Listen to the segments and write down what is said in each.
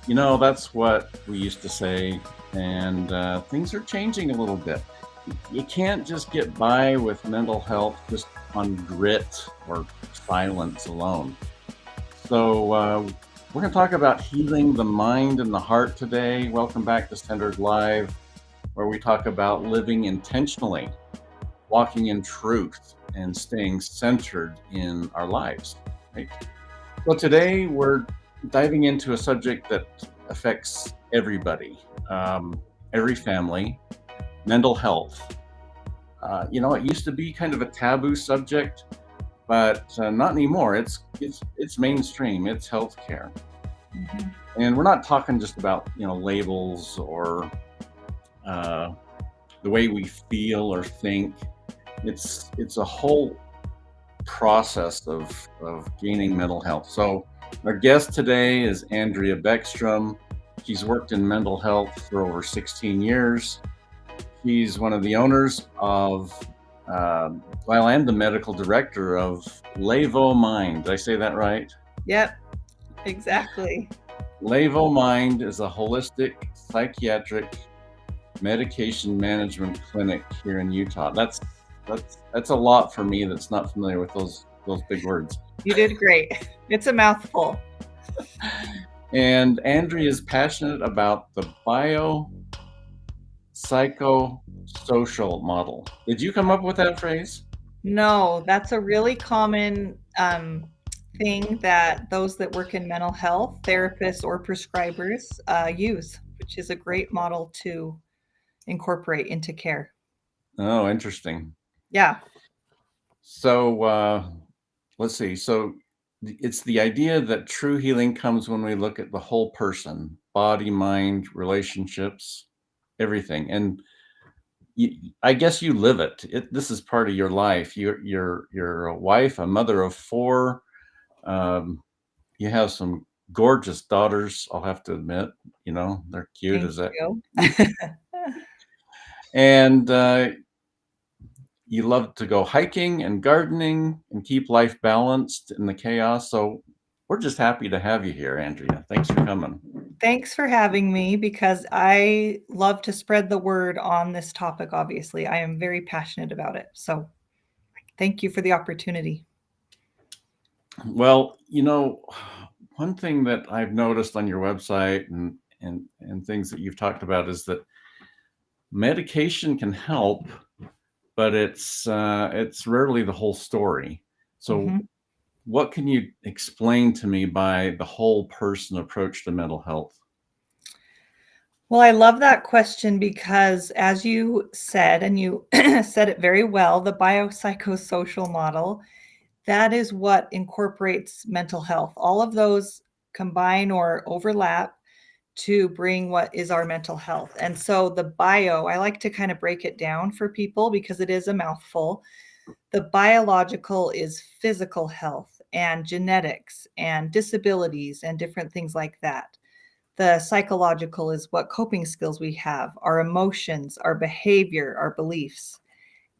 That's what we used to say, and things are changing a little bit. You can't just get by with mental health just on grit or silence alone. So, we're going to talk about healing the mind and the heart today. Welcome back to Centered.Live, where we talk about living intentionally, walking in truth, and staying centered in our lives. Right? So, today we're diving into a subject that affects everybody, every family, mental health. It used to be kind of a taboo subject, but not anymore. It's mainstream. It's healthcare, Mhm. and we're not talking just about labels or uh, the way we feel or think. It's a whole process of gaining mental health. So our guest today is Andrea Beckstrom. She's worked in mental health for over 16 years. She's one of the owners of, and the medical director of LÉVO Mind. Did I say that right? Yep, exactly. LÉVO Mind is a holistic psychiatric medication management clinic here in Utah. That's a lot for me that's not familiar with those big words. You did great. It's a mouthful. And Andrea is passionate about the psychosocial model. Did you come up with that phrase? No, that's a really common thing that those that work in mental health, therapists or prescribers, use, which is a great model to incorporate into care. Oh, interesting. Yeah. So let's see. So it's the idea that true healing comes when we look at the whole person, body, mind, relationships, everything. And I guess you live it. This is part of your life. You're a wife, a mother of four. Um, you have some gorgeous daughters. I'll have to admit, they're cute Thank as that. you. And you love to go hiking and gardening and keep life balanced in the chaos. So we're just happy to have you here, Andrea. Thanks for coming. Thanks for having me because I love to spread the word on this topic, obviously. I am very passionate about it. So thank you for the opportunity. Well, one thing that I've noticed on your website and things that you've talked about is that medication can help, but it's rarely the whole story. So Mhm. what can you explain to me by the whole person approach to mental health? Well, I love that question because, as you said, and you said it very well, the biopsychosocial model, that is what incorporates mental health. All of those combine or overlap to bring what is our mental health. And so the bio, I like to kind of break it down for people because it is a mouthful. The biological is physical health and genetics and disabilities and different things like that. The psychological is what coping skills we have, our emotions, our behavior, our beliefs.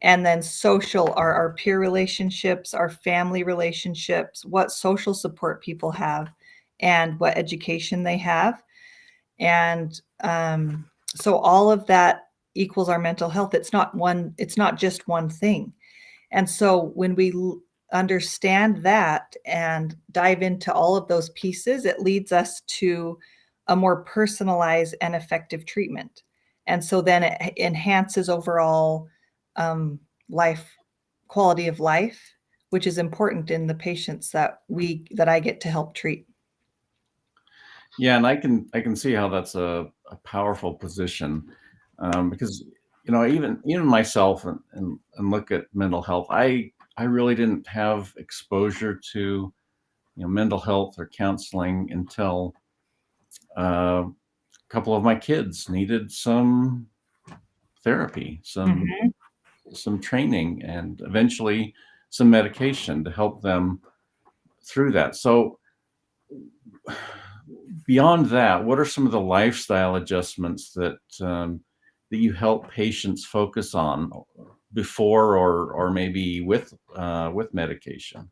And then social are our peer relationships, our family relationships, what social support people have, and what education they have. And so all of that equals our mental health. It's not just one thing. And so when we understand that and dive into all of those pieces, it leads us to a more personalized and effective treatment. And so then it enhances overall um, life quality of life, which is important in the patients that I get to help treat. Yeah, and I can see how that's a powerful position, because even myself and look at mental health. I really didn't have exposure to mental health or counseling until a couple of my kids needed some therapy, Mhm. some training, and eventually some medication to help them through that. So beyond that, what are some of the lifestyle adjustments that you help patients focus on before or maybe with medication?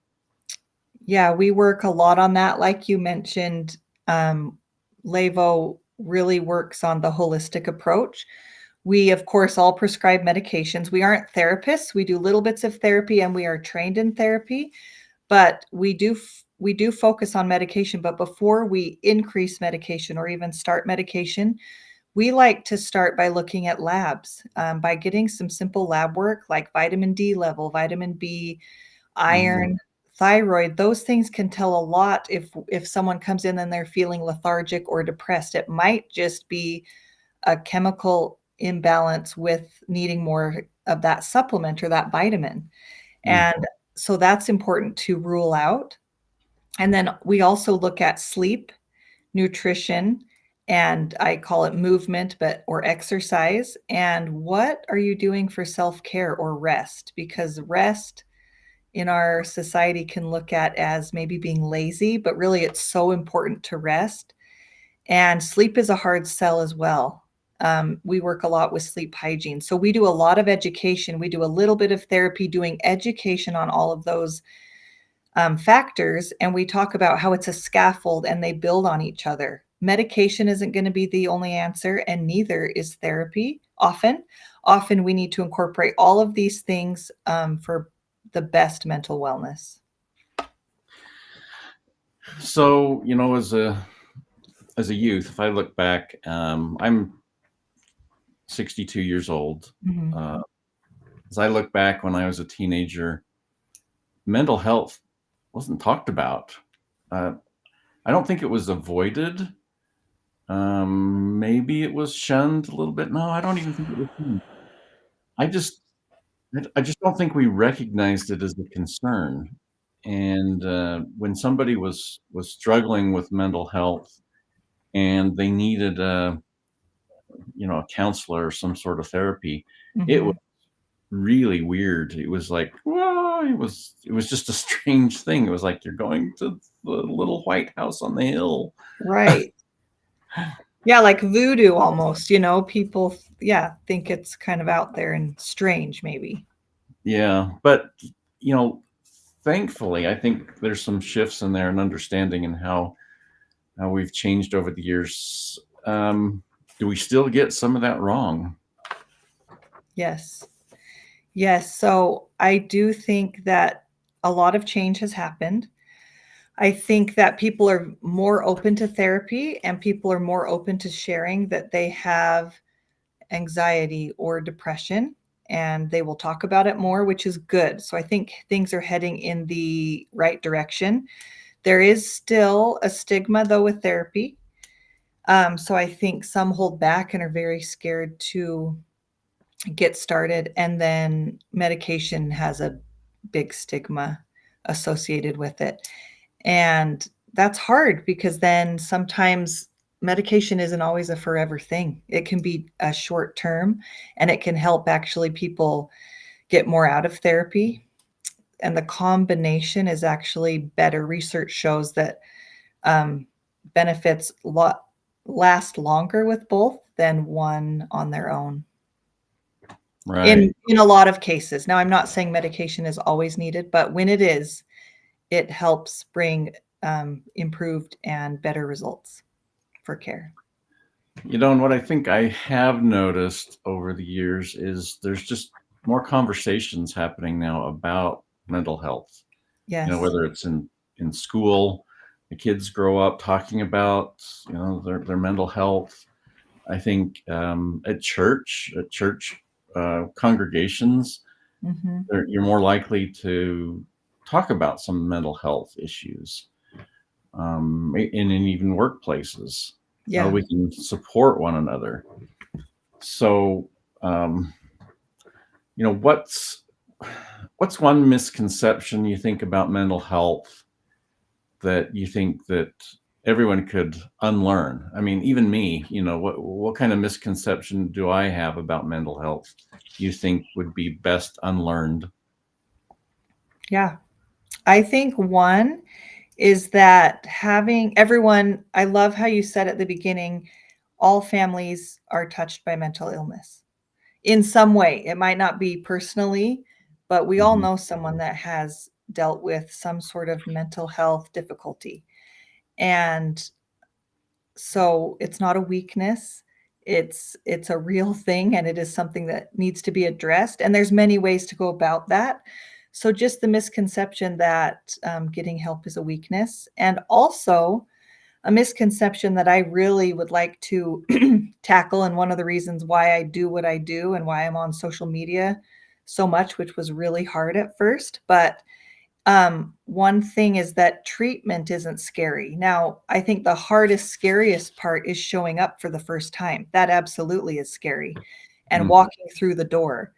Yeah, we work a lot on that. Like you mentioned, um, LÉVO really works on the holistic approach. We, of course, all prescribe medications. We aren't therapists. We do little bits of therapy and we are trained in therapy, but we do focus on medication. But before we increase medication or even start medication, we like to start by looking at labs, by getting some simple lab work like vitamin D level, vitamin B, Mhm. iron, thyroid. Those things can tell a lot if someone comes in and they're feeling lethargic or depressed. It might just be a chemical imbalance with needing more of that supplement or that vitamin. Mm. And so that's important to rule out. And then we also look at sleep, nutrition, and I call it movement, but or exercise. And what are you doing for self-care or rest? Because rest in our society can look at as maybe being lazy, but really it's so important to rest. And sleep is a hard sell as well. We work a lot with sleep hygiene. So we do a lot of education. We do a little bit of therapy doing education on all of those factors. And we talk about how it's a scaffold and they build on each other. Medication isn't going to be the only answer, and neither is therapy often. Often we need to incorporate all of these things for the best mental wellness. So, as a youth, if I look back, I'm 62 years old. Mhm. Uh, as I look back when I was a teenager, mental health wasn't talked about. Uh, I don't think it was avoided. Maybe it was shunned a little bit. No, I don't even think it was shunned. I just, I just don't think we recognized it as a concern. And when somebody was struggling with mental health and they needed a counselor or some sort of therapy, it was Mhm. really weird. It was like, well, it was just a strange thing. It was like you're going to the little White House on the hill. Right. Yeah, like voodoo almost, people, yeah, think it's kind of out there and strange maybe. Yeah, but you know, thankfully, I think there's some shifts in there and understanding in how we've changed over the years. Do we still get some of that wrong? Yes. Yes. So I do think that a lot of change has happened. I think that people are more open to therapy and people are more open to sharing that they have anxiety or depression, and they will talk about it more, which is good. So I think things are heading in the right direction. There is still a stigma though with therapy. So I think some hold back and are very scared to get started. And then medication has a big stigma associated with it. And that's hard because then sometimes medication isn't always a forever thing. It can be a short term and it can help actually people get more out of therapy. And the combination is actually better. Research shows that um, benefits last longer with both than one on their own Right. in a lot of cases. Now, I'm not saying medication is always needed, but when it is, it helps bring improved and better results for care. And what I think I have noticed over the years is there's just more conversations happening now about mental health. Yes. Whether it's in school, the kids grow up talking about their mental health. I think at church congregations, Mhm. you're more likely to talk about some mental health issues, and in even workplaces, how Yeah. we can support one another. So, um, what's one misconception you think about mental health that you think that everyone could unlearn? I mean, even me, what kind of misconception do I have about mental health you think would be best unlearned? Yeah. I think one is that having everyone I love how you said at the beginning, all families are touched by mental illness in some way. It might not be personally, but we all Mhm. know someone that has dealt with some sort of mental health difficulty. And So it's not a weakness. It's a real thing, and it is something that needs to be addressed. And there's many ways to go about that. So just the misconception that getting help is a weakness, and also a misconception that I really would like to tackle, and one of the reasons why I do what I do and why I'm on social media so much, which was really hard at first. But one thing is that treatment isn't scary. Now, I think the hardest, scariest part is showing up for the first time. That absolutely is scary, and Mm. walking through the door.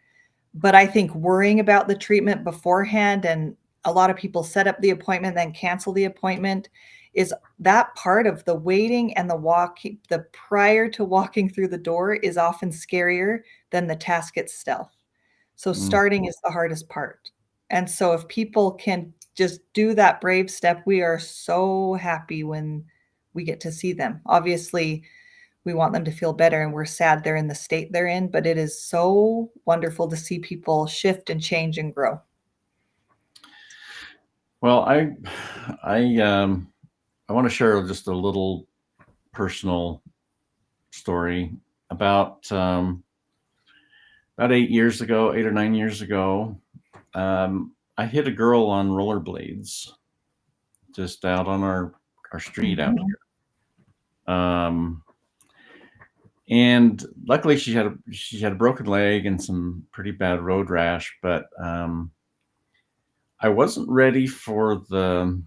But I think worrying about the treatment beforehand, and a lot of people set up the appointment, then cancel the appointment, is that part of the waiting and the prior to walking through the door is often scarier than the task itself. So Mm. starting is the hardest part. And so if people can just do that brave step, we are so happy when we get to see them. Obviously, we want them to feel better, and we're sad they're in the state they're in, but it is so wonderful to see people shift and change and grow. Well, I want to share just a little personal story about 8 years ago, 8 or 9 years ago. I hit a girl on rollerblades just out on our street out Mhm. here. And luckily she had a broken leg and some pretty bad road rash, but I wasn't ready for the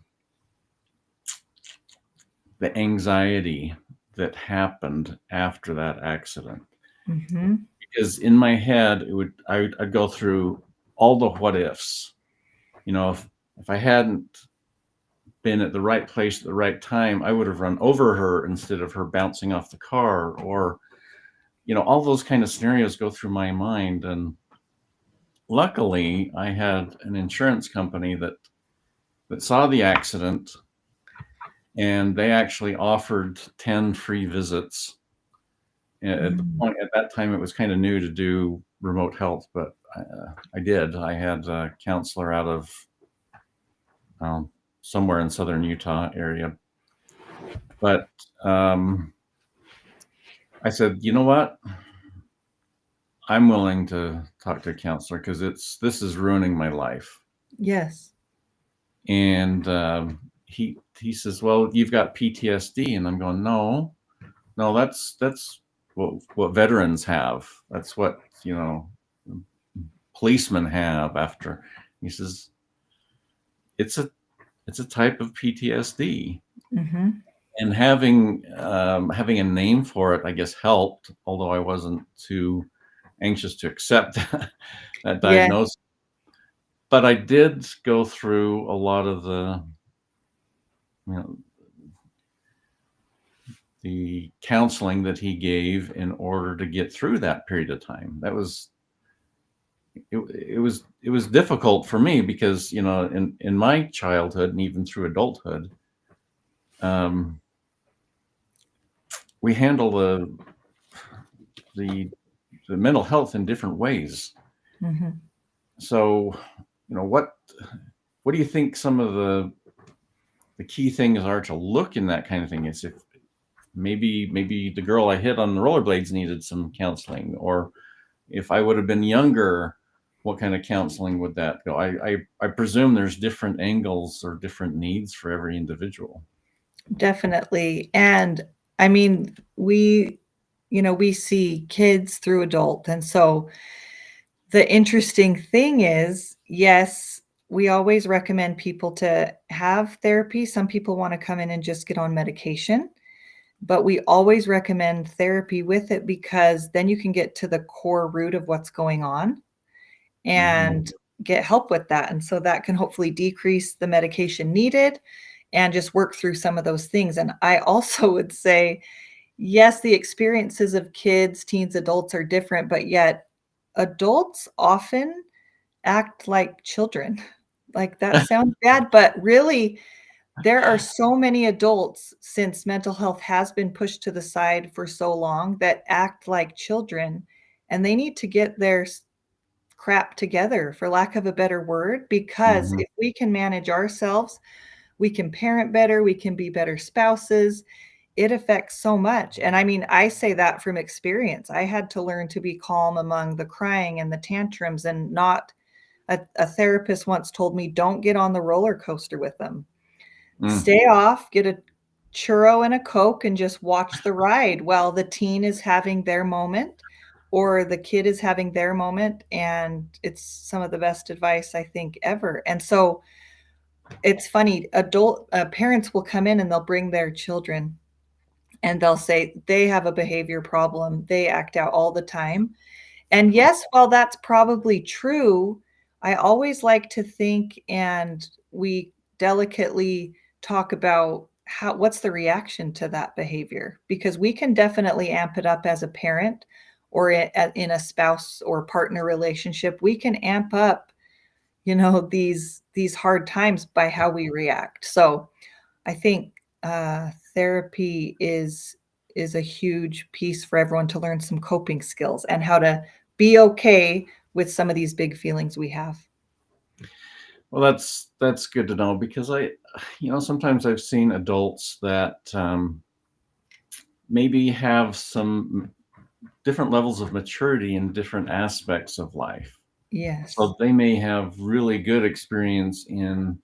anxiety that happened after that accident. Mhm. Because in my head I'd go through all the what ifs. If I hadn't been at the right place at the right time, I would have run over her instead of her bouncing off the car, or all those kind of scenarios go through my mind. And luckily I had an insurance company that saw the accident, and they actually offered 10 free visits. Mm. At that time, it was kind of new to do remote health, but I did. I had a counselor out of um, somewhere in southern Utah area. But I said, you know what? I'm willing to talk to a counselor because this is ruining my life. Yes. And he says, well, you've got PTSD, and I'm going, no, that's what veterans have. That's what policemen have after. He says it's a type of PTSD, Mhm. and having a name for it, I guess, helped. Although I wasn't too anxious to accept that Yeah. diagnosis, but I did go through a lot of you know the counseling that he gave in order to get through that period of time. It was difficult for me because in my childhood and even through adulthood, um, we handle the the mental health in different ways. Mhm. So, what do you think some of the key things are to look in that kind of thing? Is if maybe the girl I hit on the rollerblades needed some counseling, or if I would have been younger, what kind of counseling would that go? I presume there's different angles or different needs for every individual. Definitely. And I mean, we see kids through adult. And so the interesting thing is, yes, we always recommend people to have therapy. Some people want to come in and just get on medication, but we always recommend therapy with it, because then you can get to the core root of what's going on Hmm. and get help with that. And so that can hopefully decrease the medication needed and just work through some of those things. And I also would say, yes, the experiences of kids, teens, adults are different, but yet adults often act like children. Like, that sounds bad, but really, there are so many adults, since mental health has been pushed to the side for so long, that act like children, and they need to get their crap together, for lack of a better word, because Hmm. if we can manage ourselves, we can parent better, we can be better spouses. it affects so much. And I mean, I say that from experience. I had to learn to be calm among the crying and the tantrums, and not a therapist once told me, don't get on the roller coaster with them. Mm. Stay off, get a churro and a Coke and just watch the ride while the teen is having their moment or the kid is having their moment. And it's some of the best advice I think ever. And so it's funny, adult parents will come in and they'll bring their children and they'll say they have a behavior problem. They act out all the time. And yes, while that's probably true, I always like to think, and we delicately talk about what's the reaction to that behavior, because we can definitely amp it up as a parent or in a spouse or partner relationship. We can amp up, these hard times by how we react. So I think therapy is a huge piece for everyone to learn some coping skills and how to be okay with some of these big feelings we have. Well, that's good to know, because sometimes I've seen adults that maybe have some different levels of maturity in different aspects of life. Yes. So they may have really good experience in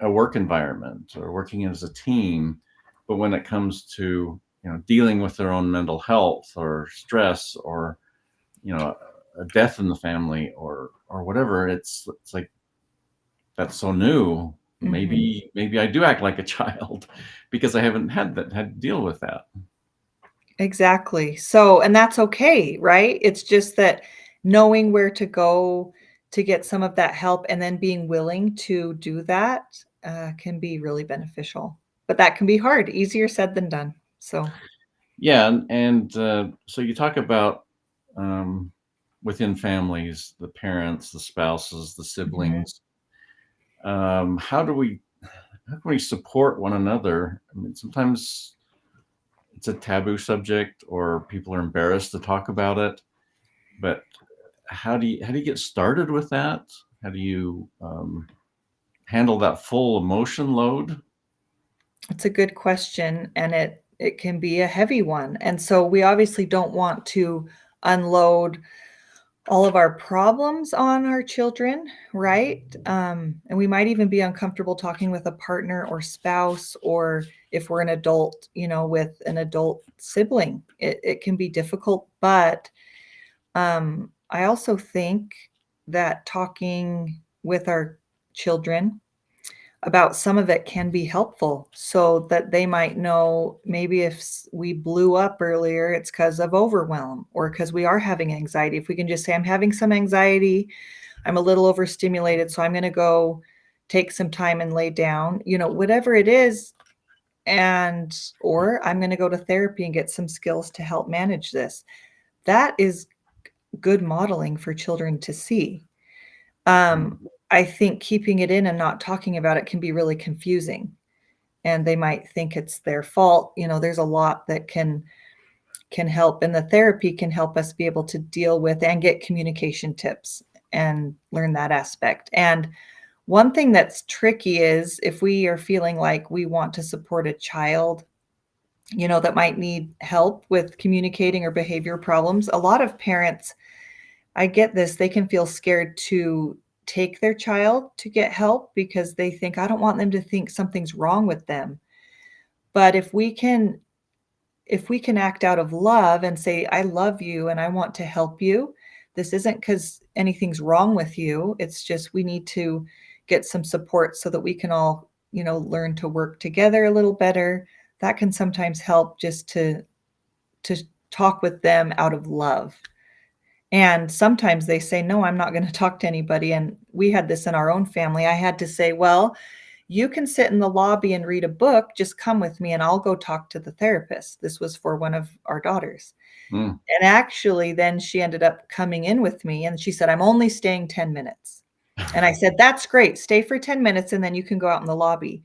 a work environment or working as a team, but when it comes to dealing with their own mental health or stress or a death in the family or whatever, it's like, that's so new. Mhm. Maybe I do act like a child because I haven't had to deal with that. Exactly. So, and that's okay, right? It's just that knowing where to go to get some of that help and then being willing to do that can be really beneficial. But that can be hard, easier said than done. So, Yeah, and so you talk about um, within families, the parents, the spouses, the mhm. siblings. How can we support one another? I mean, sometimes it's a taboo subject, or people are embarrassed to talk about it. But how do you get started with that? How do you handle that full emotion load? It's a good question, and it can be a heavy one. And so we obviously don't want to unload all of our problems on our children, right? And we might even be uncomfortable talking with a partner or spouse, or if we're an adult, with an adult sibling. It can be difficult, but I also think that talking with our children about some of it can be helpful, so that they might know maybe if we blew up earlier, it's because of overwhelm or because we are having anxiety. If we can just say, I'm having some anxiety, I'm a little overstimulated, so I'm going to go take some time and lay down, whatever it is. And, or I'm going to go to therapy and get some skills to help manage this. That is good modeling for children to see. Um, I think keeping it in and not talking about it can be really confusing, and they might think it's their fault. There's a lot that can help, and the therapy can help us be able to deal with and get communication tips and learn that aspect. And one thing that's tricky is if we are feeling like we want to support a child, that might need help with communicating or behavior problems. A lot of parents, I get this, they can feel scared to take their child to get help because they think, I don't want them to think something's wrong with them. But if we can act out of love and say, I love you and I want to help you. This isn't because anything's wrong with you. It's just we need to get some support so that we can all, learn to work together a little better. That can sometimes help, just to talk with them out of love. And sometimes they say, no, I'm not going to talk to anybody. And we had this in our own family. I had to say, well, you can sit in the lobby and read a book. Just come with me and I'll go talk to the therapist. This was for one of our daughters. Mm. And actually, then she ended up coming in with me and she said, I'm only staying 10 minutes. And I said, that's great. Stay for 10 minutes and then you can go out in the lobby.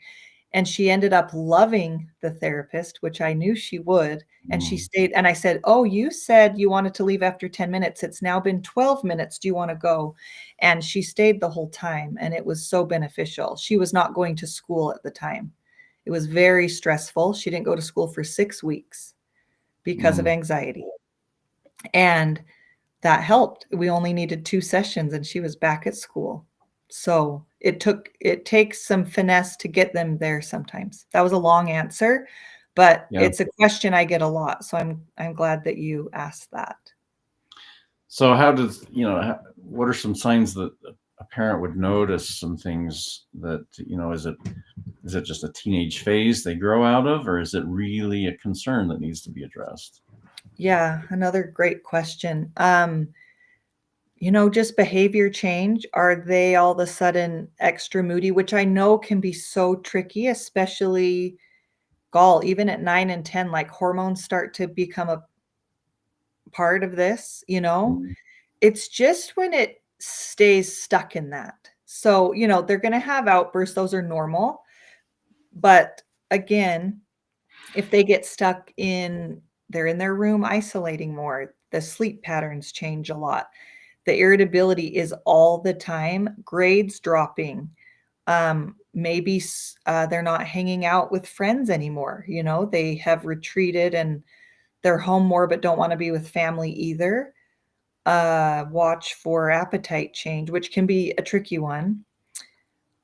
And she ended up loving the therapist, which I knew she would. And she Mm. stayed. And I said, oh, you said you wanted to leave after 10 minutes. It's now been 12 minutes. Do you want to go? And she stayed the whole time. And it was so beneficial. She was not going to school at the time. It was very stressful. She didn't go to school for 6 weeks because of anxiety. And that helped. We only needed 2 sessions and she was back at school. So it takes some finesse to get them there sometimes. That was a long answer, but Yeah. it's a question I get a lot. So I'm glad that you asked that. So how does, what are some signs that a parent would notice some things that, is it just a teenage phase they grow out of, or is it really a concern that needs to be addressed? Yeah, another great question. Just behavior change. Are they all of a sudden extra moody, which I know can be so tricky, especially even at 9 and 10, like hormones start to become a part of this, It's just when it stays stuck in that. So, they're going to have outbursts. Those are normal. But again, if they get stuck they're in their room isolating more, the sleep patterns change a lot. The irritability is all the time, grades dropping. Maybe they're not hanging out with friends anymore. They have retreated and they're home more, but don't want to be with family either. Watch for appetite change, which can be a tricky one.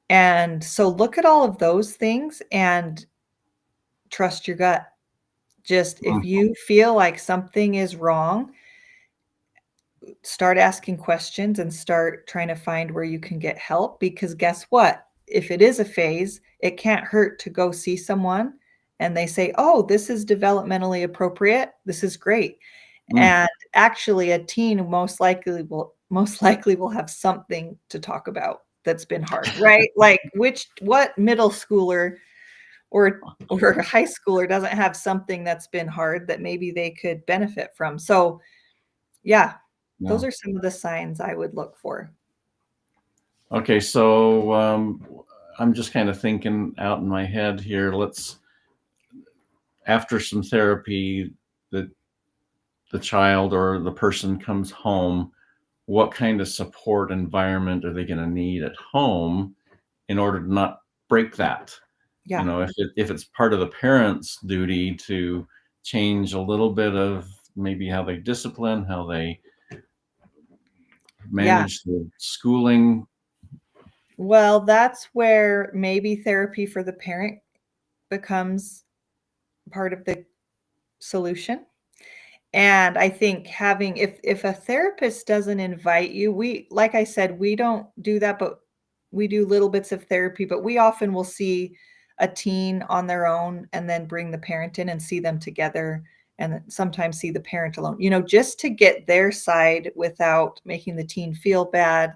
And so look at all of those things and trust your gut. Just if you feel like something is wrong, start asking questions and start trying to find where you can get help, because guess what? If it is a phase, it can't hurt to go see someone and they say, "Oh, this is developmentally appropriate. This is great." And actually a teen most likely will have something to talk about that's been hard, right? Like what middle schooler or high schooler doesn't have something that's been hard that maybe they could benefit from? So, yeah, those are some of the signs I would look for. Okay, so I'm just kind of thinking out in my head here. After some therapy, the child or the person comes home, what kind of support environment are they going to need at home in order to not break that? Yeah. If it's part of the parent's duty to change a little bit of maybe how they discipline, how they manage the schooling. Well, that's where maybe therapy for the parent becomes part of the solution. And I think if a therapist doesn't invite you, like I said, we don't do that, but we do little bits of therapy, but we often will see a teen on their own and then bring the parent in and see them together, and sometimes see the parent alone, just to get their side without making the teen feel bad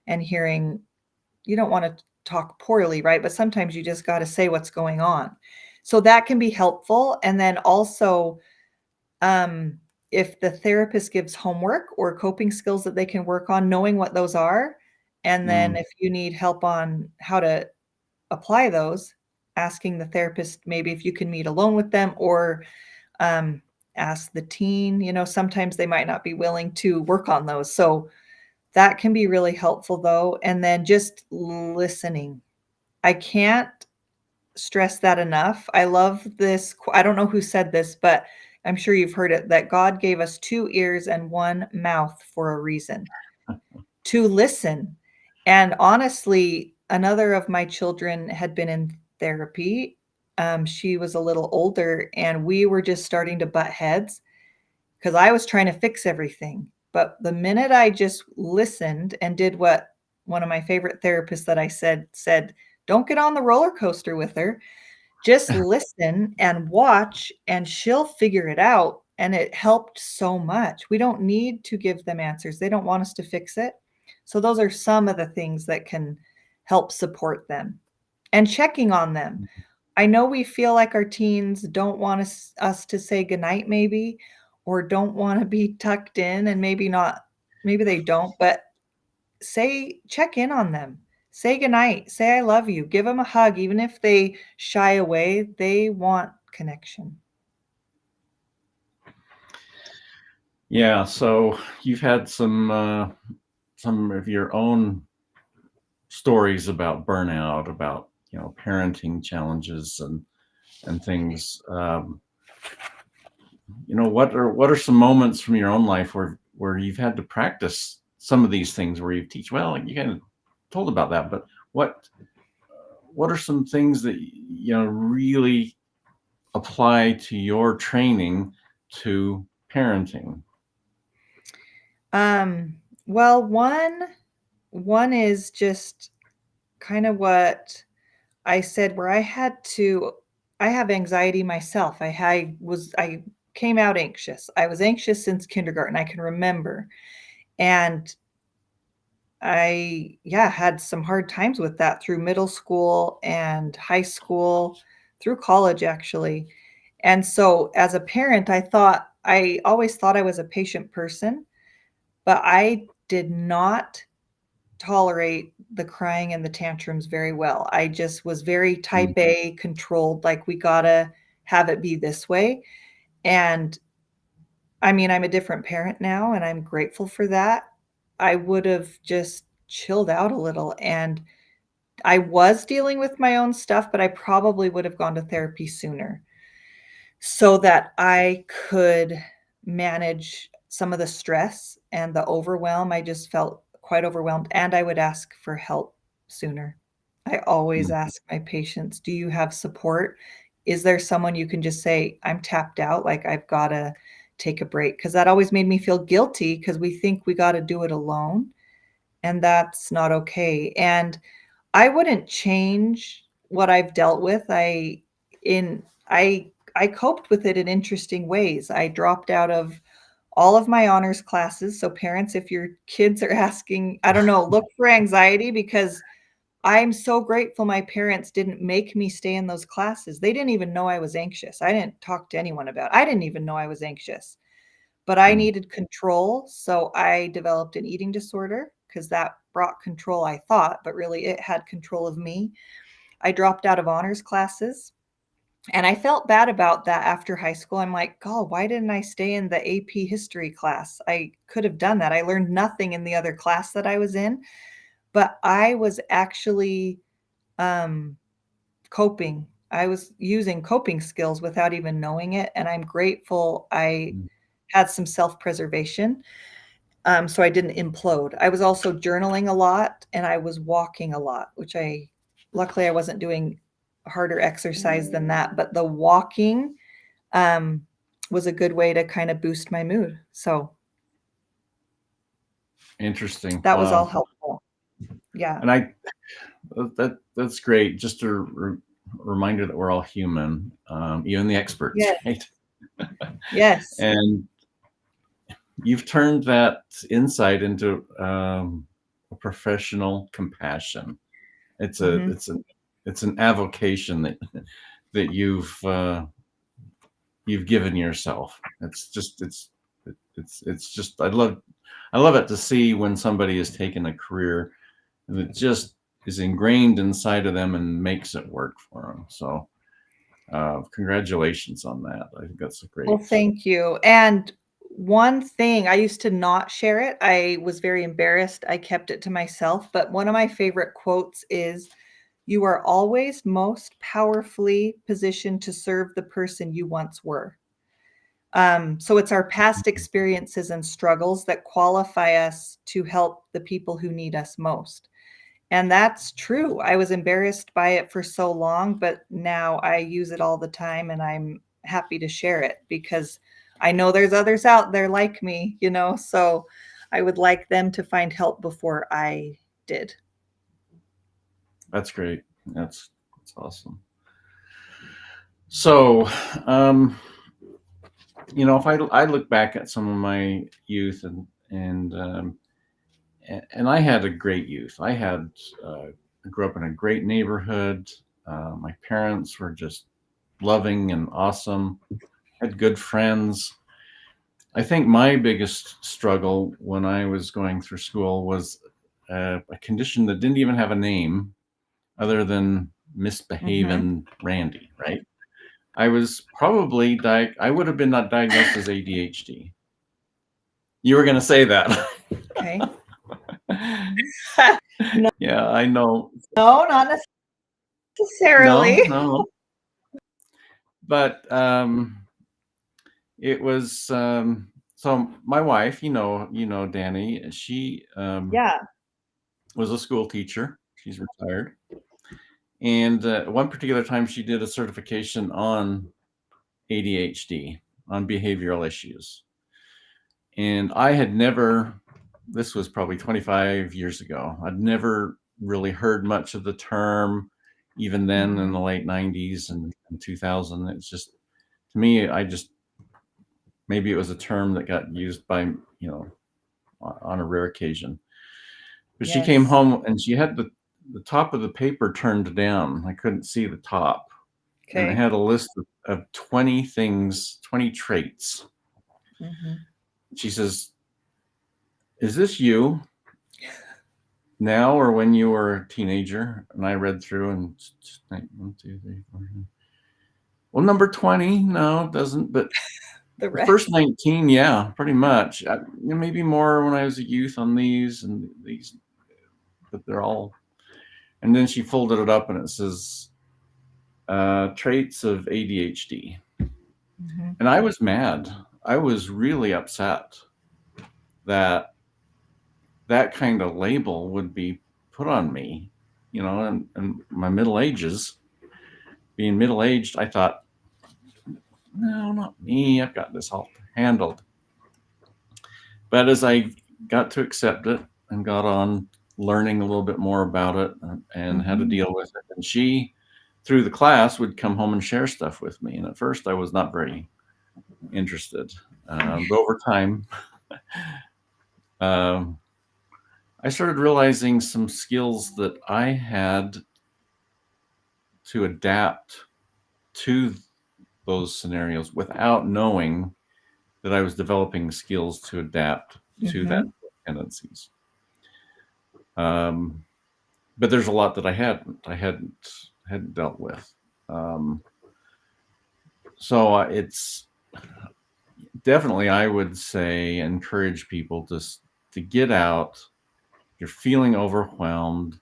and hearing. You don't want to talk poorly, right? But sometimes you just got to say what's going on. So that can be helpful. And then also, if the therapist gives homework or coping skills that they can work on, knowing what those are, and then if you need help on how to apply those, asking the therapist maybe if you can meet alone with them, or ask the teen. Sometimes they might not be willing to work on those. So that can be really helpful, though. And then just listening. I can't stress that enough. I love this. I don't know who said this, but I'm sure you've heard it, that God gave us 2 ears and 1 mouth for a reason, to listen. And honestly, another of my children had been in therapy. She was a little older and we were just starting to butt heads because I was trying to fix everything. But the minute I just listened and did what one of my favorite therapists that I said, don't get on the roller coaster with her. Just listen and watch, and she'll figure it out. And it helped so much. We don't need to give them answers. They don't want us to fix it. So those are some of the things that can help support them, and checking on them. I know we feel like our teens don't want us to say goodnight, maybe, or don't want to be tucked in, and maybe not, maybe they don't, but check in on them. Say goodnight, say I love you, give them a hug. Even if they shy away, they want connection. Yeah, so you've had some of your own stories about burnout, about parenting challenges and things. What are some moments from your own life where you've had to practice some of these things where you teach? Well, you kind of told about that, but what are some things that really apply to your training to parenting? Well, one is just kind of what I said, where I have anxiety myself. I came out anxious. I was anxious since kindergarten. I can remember. And I had some hard times with that through middle school and high school, through college actually. And so as a parent, I always thought I was a patient person, but I did not tolerate the crying and the tantrums very well. I just was very type A, controlled, like we gotta have it be this way. And I mean, I'm a different parent now and I'm grateful for that. I would have just chilled out a little, and I was dealing with my own stuff, but I probably would have gone to therapy sooner so that I could manage some of the stress and the overwhelm. I just felt quite overwhelmed, and I would ask for help sooner. I always ask my patients, "Do you have support? Is there someone you can just say, 'I'm tapped out, like, I've gotta take a break'?" Because that always made me feel guilty because we think we gotta do it alone, and that's not okay. And I wouldn't change what I've dealt with. In I coped with it in interesting ways. I dropped out of all of my honors classes. So parents, if your kids are asking, I don't know, look for anxiety, because I'm so grateful my parents didn't make me stay in those classes. They didn't even know I was anxious. I didn't talk to anyone about it. I didn't even know I was anxious. But I needed control, so I developed an eating disorder because that brought control, I thought, but really it had control of me. I dropped out of honors classes, and I felt bad about that after high school. I'm like, "God, why didn't I stay in the AP history class? I could have done that." I learned nothing in the other class that I was in, but I was actually, um, coping. I was using coping skills without even knowing it, and I'm grateful I had some self-preservation, so I didn't implode. I was also journaling a lot, and I was walking a lot, which luckily I wasn't doing harder exercise than that, but the walking, um, was a good way to kinda boost my mood. So Interesting. that was all Wow. helpful. Yeah. And that's great. Just a reminder that we're all human, even the experts, Yes. right? Yes. And you've turned that insight into a professional compassion. It's Mhm. an avocation that you've given yourself. It's just I love it to see when somebody has taken a career and it just is ingrained inside of them and makes it work for them. So congratulations on that. I think that's a Well, great. thank you. And one thing, I used to not share it. I was very embarrassed. I kept it to myself. But one of my favorite quotes is, "You are always most powerfully positioned to serve the person you once were." So it's our past experiences and struggles that qualify us to help the people who need us most. And that's true. I was embarrassed by it for so long, but now I use it all the time and I'm happy to share it because I know there's others out there like me, so I would like them to find help before I did. That's great. That's awesome. So, if I look back at some of my youth and I had a great youth. I grew up in a great neighborhood. My parents were just loving and awesome. Had good friends. I think my biggest struggle when I was going through school was a condition that didn't even have a name other than Mhm. misbehaving Randy, right? I was probably I would have been not diagnosed as ADHD. You were going to say that. Okay. No, Yeah, I know. not necessarily. necessarily. No. But it was so my wife, Danny, she Yeah. was a school teacher. She's retired. And one particular time she did a certification on ADHD, on behavioral issues. And I had never, this was probably 25 years ago, I'd never really heard much of the term, even then in the late 90s and 2000. It's just, to me, maybe it was a term that got used by, on a rare occasion. But she came Yes. home and she had the top of the paper turned down. I couldn't see the top. And it Okay. had a list of 20 things, 20 traits. She says, "Is this you now or when you were a teenager?" And I read through and 1, 2, 3, 4. Well, number 20, no, it doesn't. But The the rest. first 19, yeah, pretty much. Maybe more when I was a youth on these and these, but they're all. And then she folded it up and it says, traits of ADHD. And I was mad. I was really upset that kind of label would be put on me, and my middle ages. Being middle-aged, I thought, no, not me. I've got this all handled. But as I got to accept it and got on learning a little bit more about it and how to deal with it, and she, through the class, would come home and share stuff with me. And at first, I was not very interested. But over time, I started realizing some skills that I had to adapt to those scenarios without knowing that I was developing skills to adapt to that tendencies. But there's a lot that I hadn't dealt with. So it's definitely, I would say, encourage people to get out. If you're feeling overwhelmed,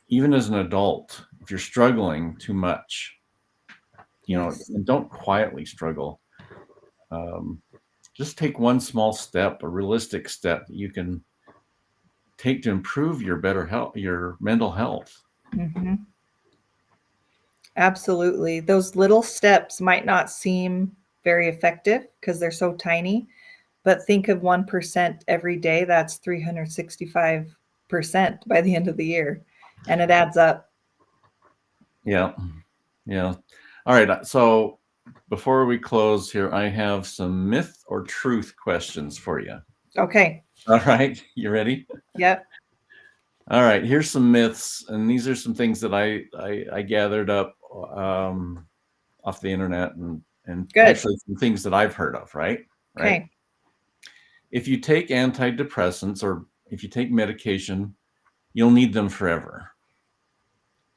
even as an adult, if you're struggling too much, and don't quietly struggle. Just take one small step, a realistic step that you can take to improve your mental health. Absolutely. Those little steps might not seem very effective because they're so tiny, but think of 1% every day. That's 365% by the end of the year, and it adds up. Yeah. All right. So before we close here, I have some myth or truth questions for you. Okay. All right. You ready? Yep. All right. Here's some myths, and these are some things that I gathered up off the internet and Good. actually some things that I've heard of. Right. Okay. If you take antidepressants or if you take medication, you'll need them forever.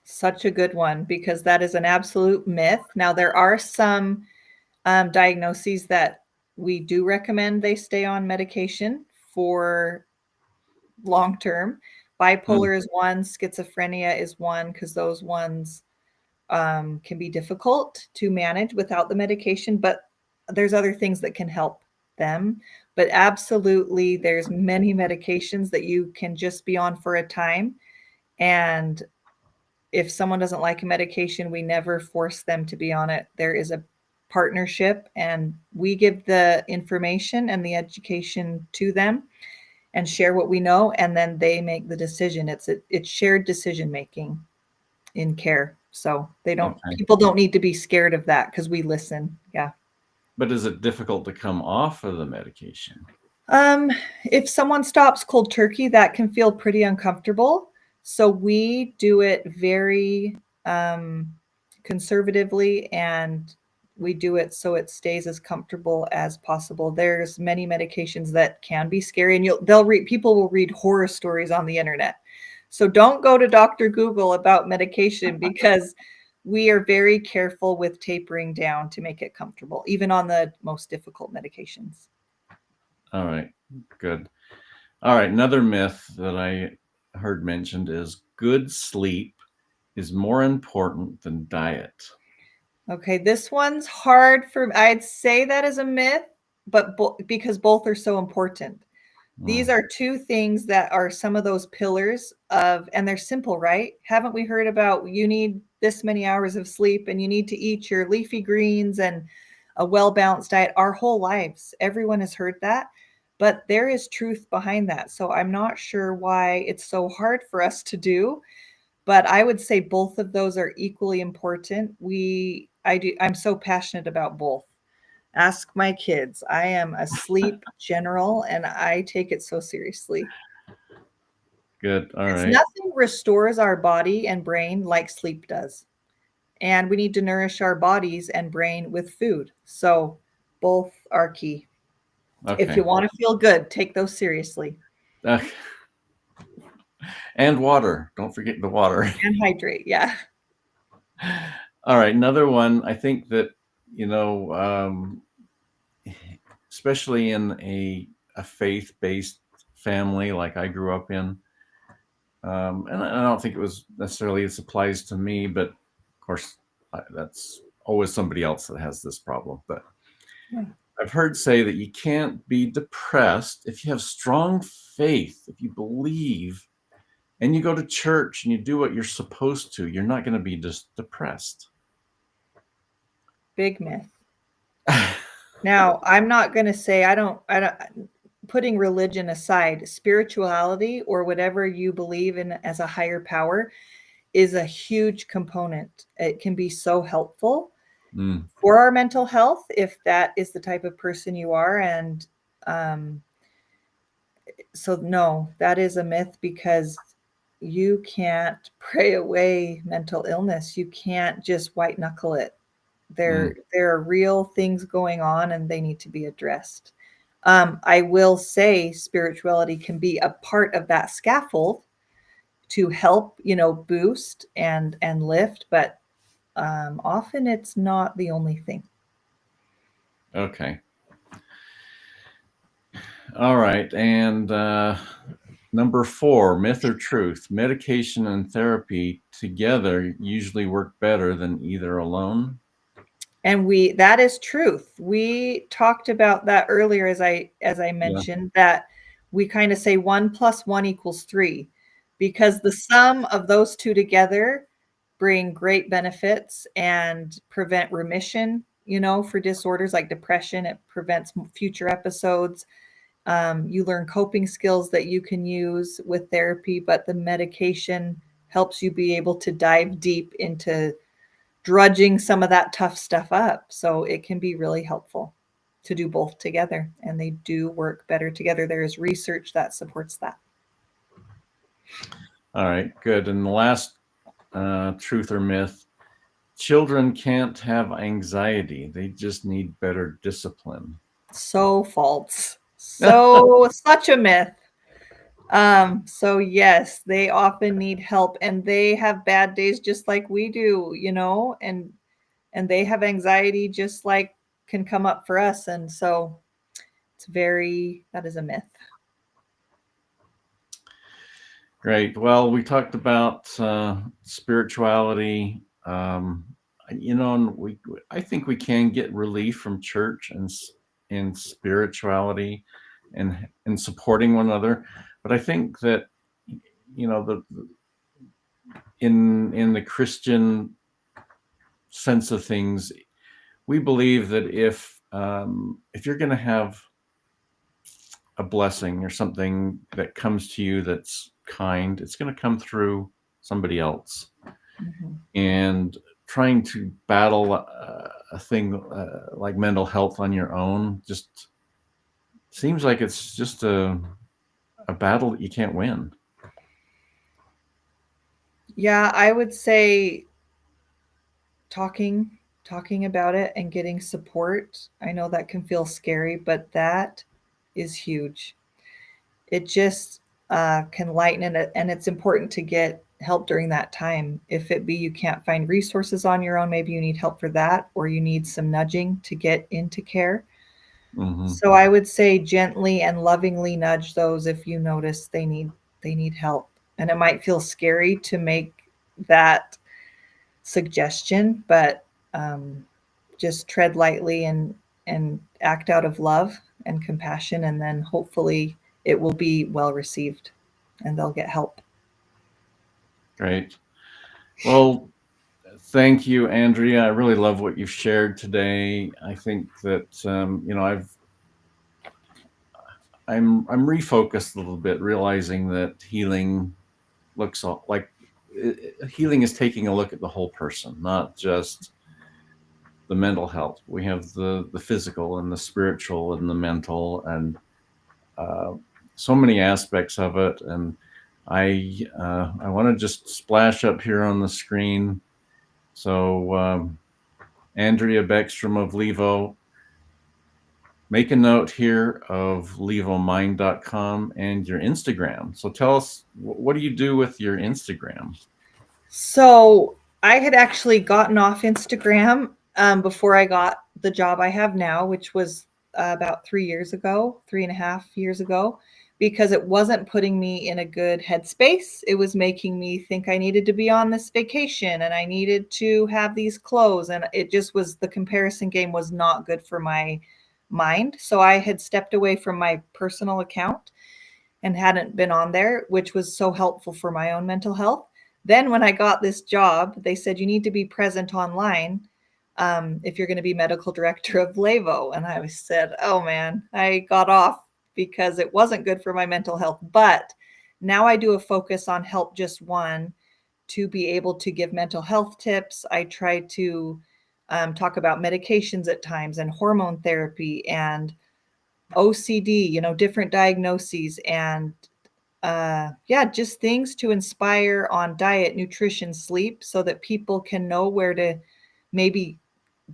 Such a good one, because that is an absolute myth. Now, there are some diagnoses that we do recommend they stay on medication for long term. Bipolar is one, schizophrenia is one, because those ones can be difficult to manage without the medication, but there's other things that can help them. But absolutely, there's many medications that you can just be on for a time. And if someone doesn't like a medication, we never force them to be on it. There is a partnership, and we give the information and the education to them and share what we know, and then they make the decision. It's shared decision making in care. So people don't need to be scared of that because we listen. Yeah. But is it difficult to come off of the medication? If someone stops cold turkey, that can feel pretty uncomfortable. So we do it very conservatively, and we do it so it stays as comfortable as possible. There's many medications that can be scary, and people will read horror stories on the internet. So don't go to Dr. Google about medication, because we are very careful with tapering down to make it comfortable, even on the most difficult medications. All right, good. All right, another myth that I heard mentioned is good sleep is more important than diet? Okay, this one's hard for I'd say that is a myth, but because both are so important. These Mm, are two things that are some of those pillars of, and they're simple, right? Haven't we heard about you need this many hours of sleep and you need to eat your leafy greens and a well-balanced diet our whole lives? Everyone has heard that, but there is truth behind that. So I'm not sure why it's so hard for us to do, but I would say both of those are equally important. I'm so passionate about both. Ask my kids. I am a sleep general and I take it so seriously. good. All Because right. nothing restores our body and brain like sleep does. And we need to nourish our bodies and brain with food. So both are key. If you Okay. want to feel good, take those seriously Uh, and water. Don't forget the water. and hydrate. Yeah. All right. Another one. I think that, you know, especially in a faith-based family like I grew up in, and I don't think it was necessarily this applies to me, but of course that's always somebody else that has this problem. But Yeah. I've heard say that you can't be depressed if you have strong faith, if you believe, and you go to church and you do what you're supposed to. You're not going to be just depressed. Big myth. Now, I'm not going to say putting religion aside, spirituality or whatever you believe in as a higher power is a huge component. It can be so helpful Mm, for our mental health if that is the type of person you are. And um, so, no, that is a myth because you can't pray away mental illness. You can't just white knuckle it. mm, There are real things going on and they need to be addressed. I will say spirituality can be a part of that scaffold to help, boost and lift, but often it's not the only thing. okay. All right. And number 4, myth or truth? Medication and therapy together usually work better than either alone. And that is truth. We talked about that earlier as I Yeah. mentioned that we kind of say 1 + 1 = 3 because the sum of those two together bring great benefits and prevent remission, for disorders like depression. It prevents future episodes. You learn coping skills that you can use with therapy, but the medication helps you be able to dive deep into drudging some of that tough stuff up. So it can be really helpful to do both together, and they do work better together. There is research that supports that. All right. Good. And the last truth or myth: children can't have anxiety. They just need better discipline. So false. So such a myth. So yes, they often need help and they have bad days just like we do, and they have anxiety just like can come up for us. And so that is a myth. Great. Well, we talked about spirituality. And I think we can get relief from church and spirituality and supporting one another. But I think that in the Christian sense of things, we believe that if you're going to have a blessing or something that comes to you that's kind, it's going to come through somebody else. Mhm. And trying to battle a thing like mental health on your own just seems like it's just a battle that you can't win. Yeah, I would say talking about it and getting support. I know that can feel scary, but that is huge. It just can lighten it, and it's important to get help during that time. If it be you can't find resources on your own, maybe you need help for that, or you need some nudging to get into care. Hmm. So I would say gently and lovingly nudge those if you notice they need help. And it might feel scary to make that suggestion, but just tread lightly and act out of love and compassion, and then hopefully it will be well received and they'll get help. Great. Well, thank you, Andrea. I really love what you've shared today. I think that I'm refocused a little bit, realizing that healing looks like healing is taking a look at the whole person, not just the mental health. We have the physical and the spiritual and the mental, and so many aspects of it. And I want to just splash up here on the screen. So Andrea Beckstrom of LÉVO, make a note here of LéVOmind.com and your Instagram. So tell us, what do you do with your Instagram? So I had actually gotten off Instagram before I got the job I have now, which was about 3.5 years ago, because it wasn't putting me in a good headspace. It was making me think I needed to be on this vacation and I needed to have these clothes. And it just was, the comparison game was not good for my mind. So I had stepped away from my personal account and hadn't been on there, which was so helpful for my own mental health. Then when I got this job, they said, you need to be present online if you're going to be medical director of LÉVO. And I said, oh man, I got off because it wasn't good for my mental health. But now I do a focus on Help Just One to be able to give mental health tips. I try to talk about medications at times and hormone therapy and OCD, different diagnoses, and just things to inspire on diet, nutrition, sleep, so that people can know where to maybe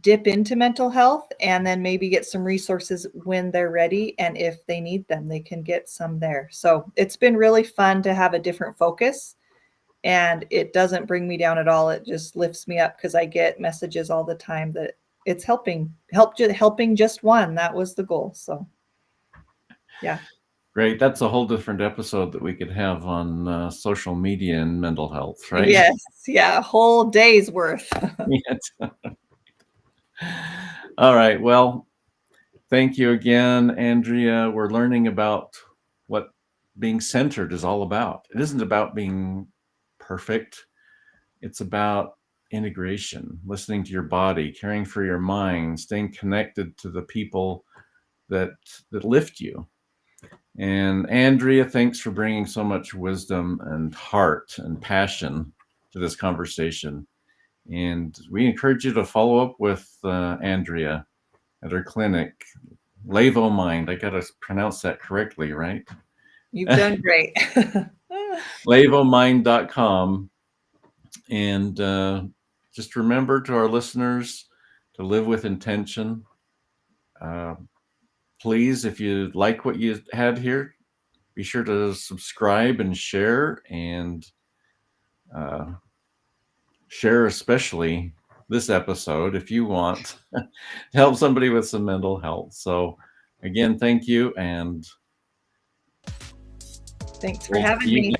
dip into mental health and then maybe get some resources when they're ready. And if they need them, they can get some there. So it's been really fun to have a different focus, and it doesn't bring me down at all. It just lifts me up because I get messages all the time that it's helping just one. That was the goal. So yeah. Great. That's a whole different episode that we could have on social media and mental health, right? Yes. Yeah. A whole day's worth. Yes. All right. Well, thank you again, Andrea. We're learning about what being centered is all about. It isn't about being perfect. It's about integration, listening to your body, caring for your mind, staying connected to the people that lift you. And Andrea, thanks for bringing so much wisdom and heart and passion to this conversation. And we encourage you to follow up with Andrea at her clinic, LÉVO Mind. I got to pronounce that correctly, right? You've done great. LéVOmind.com. And just remember, to our listeners, to live with intention. Please, if you like what you had here, be sure to subscribe and share, and share especially this episode if you want to help somebody with some mental health. So again, thank you, and thanks for having me.